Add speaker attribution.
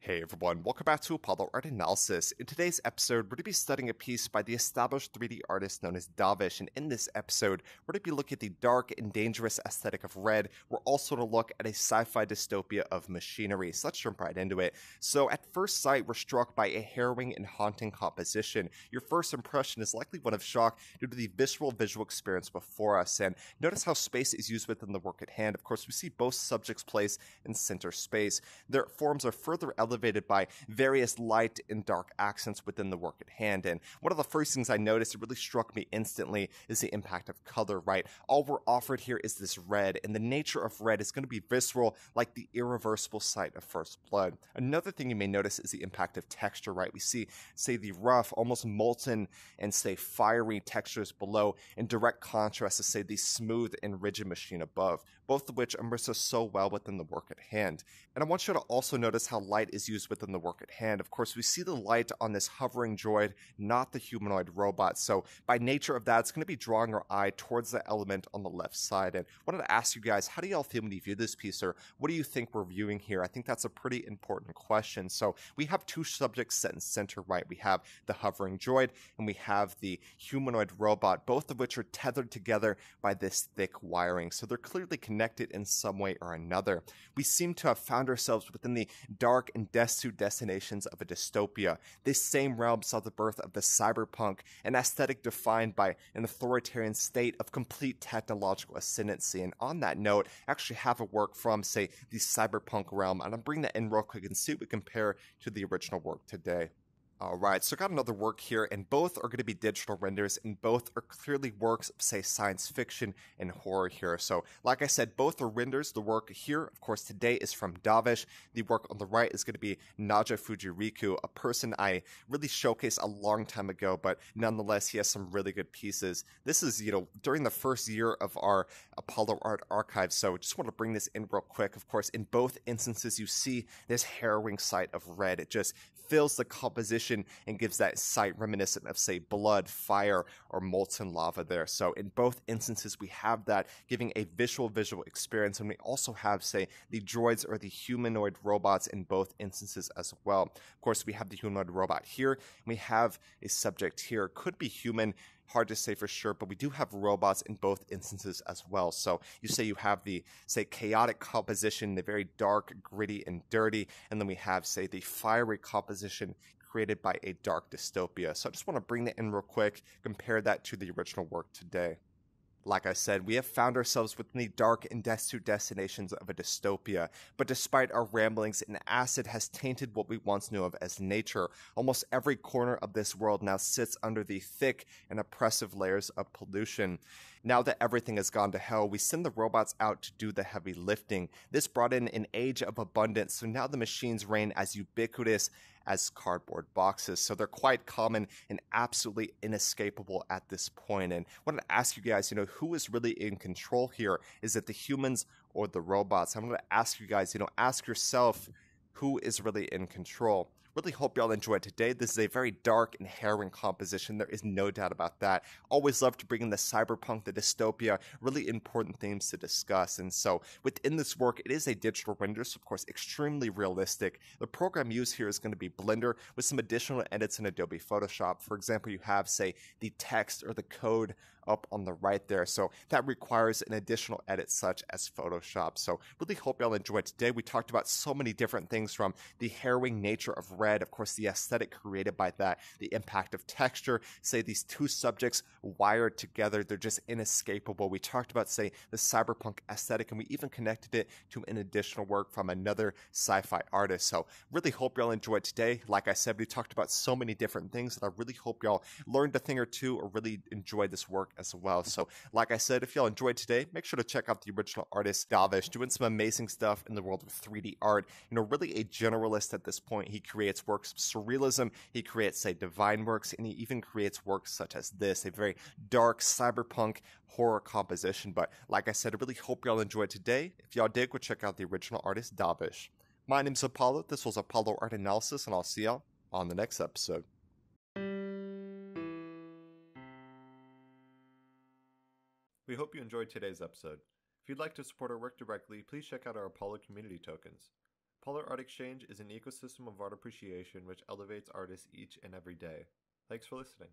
Speaker 1: Hey everyone, welcome back to Apollo Art Analysis. In today's episode, we're going to be studying a piece by the established 3D artist known as Davish, and in this episode, we're going to be looking at the dark and dangerous aesthetic of red. We're also going to look at a sci-fi dystopia of machinery, so let's jump right into it. So at first sight, we're struck by a harrowing and haunting composition. Your first impression is likely one of shock due to the visceral visual experience before us, and notice how space is used within the work at hand. Of course, we see both subjects placed in center space. Their forms are further elevated by various light and dark accents within the work at hand. And one of the first things I noticed, it really struck me instantly, is the impact of color, right? All we're offered here is this red, and the nature of red is going to be visceral, like the irreversible sight of first blood. Another thing you may notice is the impact of texture, right? We see, say, the rough, almost molten, and say, fiery textures below, in direct contrast to, say, the smooth and rigid machine above, both of which immerse us so well within the work at hand. And I want you to also notice how light is used within the work at hand. Of course, we see the light on this hovering droid, not the humanoid robot. So by nature of that, it's going to be drawing our eye towards the element on the left side. And I wanted to ask you guys, how do y'all feel when you view this piece, or what do you think we're viewing here? I think that's a pretty important question. So we have two subjects set in center, right? We have the hovering droid and we have the humanoid robot, both of which are tethered together by this thick wiring. So they're clearly connected in some way or another. We seem to have found ourselves within the dark and destitute destinations of a dystopia. This same realm saw the birth of the cyberpunk, an aesthetic defined by an authoritarian state of complete technological ascendancy. And on that note, I actually have a work from, say, the cyberpunk realm, and I'm bringing that in real quick and see what we compare to the original work today. Alright, so I got another work here, and both are going to be digital renders, and both are clearly works of, say, science fiction and horror here. So, like I said, both are renders. The work here, of course, today is from Davish. The work on the right is going to be Naja Fujiriku, a person I really showcased a long time ago, but nonetheless, he has some really good pieces. This is, during the first year of our Apollo Art Archive, so just want to bring this in real quick. Of course, in both instances, you see this harrowing sight of red. It just fills the composition and gives that sight reminiscent of, say, blood, fire, or molten lava there. So in both instances, we have that giving a visual experience, and we also have, say, the droids or the humanoid robots in both instances as well. Of course, we have the humanoid robot here, and we have a subject here. Could be human, hard to say for sure, but we do have robots in both instances as well. So you have the, say, chaotic composition, the very dark, gritty, and dirty, and then we have, say, the fiery composition created by a dark dystopia. So I just want to bring that in real quick, compare that to the original work today. Like I said, we have found ourselves within the dark and destitute destinations of a dystopia, but despite our ramblings, an acid has tainted what we once knew of as nature. Almost every corner of this world now sits under the thick and oppressive layers of pollution. Now that everything has gone to hell, we send the robots out to do the heavy lifting. This brought in an age of abundance, so now the machines reign as ubiquitous as cardboard boxes. So they're quite common and absolutely inescapable at this point. And I wanted to ask you guys, who is really in control here? Is it the humans or the robots? I'm going to ask you guys, ask yourself, who is really in control? Really hope y'all enjoyed today. This is a very dark and harrowing composition. There is no doubt about that. Always love to bring in the cyberpunk, the dystopia, really important themes to discuss. And so within this work, it is a digital render, so of course extremely realistic. The program used here is going to be Blender with some additional edits in Adobe Photoshop. For example, you have, say, the text or the code up on the right there. So that requires an additional edit such as Photoshop. So really hope y'all enjoyed today. We talked about so many different things, from the harrowing nature of red, of course the aesthetic created by that, the impact of texture, say these two subjects wired together, they're just inescapable. We talked about, say, the cyberpunk aesthetic, and we even connected it to an additional work from another sci-fi artist. So really hope y'all enjoyed today. Like I said, we talked about so many different things, and I really hope y'all learned a thing or two or really enjoyed this work as well. So like I said, if y'all enjoyed today, make sure to check out the original artist Davish, doing some amazing stuff in the world of 3D art. Really a generalist at this point. He creates works of surrealism, he creates, say, divine works, and he even creates works such as this, a very dark cyberpunk horror composition. But like I said, I really hope y'all enjoyed today. If y'all did, go check out the original artist Davish. My name's Apollo, this was Apollo Art Analysis, and I'll see y'all on the next episode. We hope you enjoyed today's episode. If you'd like to support our work directly, please check out our Apollo community tokens.
Speaker 2: Polar Art Exchange is an ecosystem of art appreciation which elevates artists each and every day. Thanks for listening.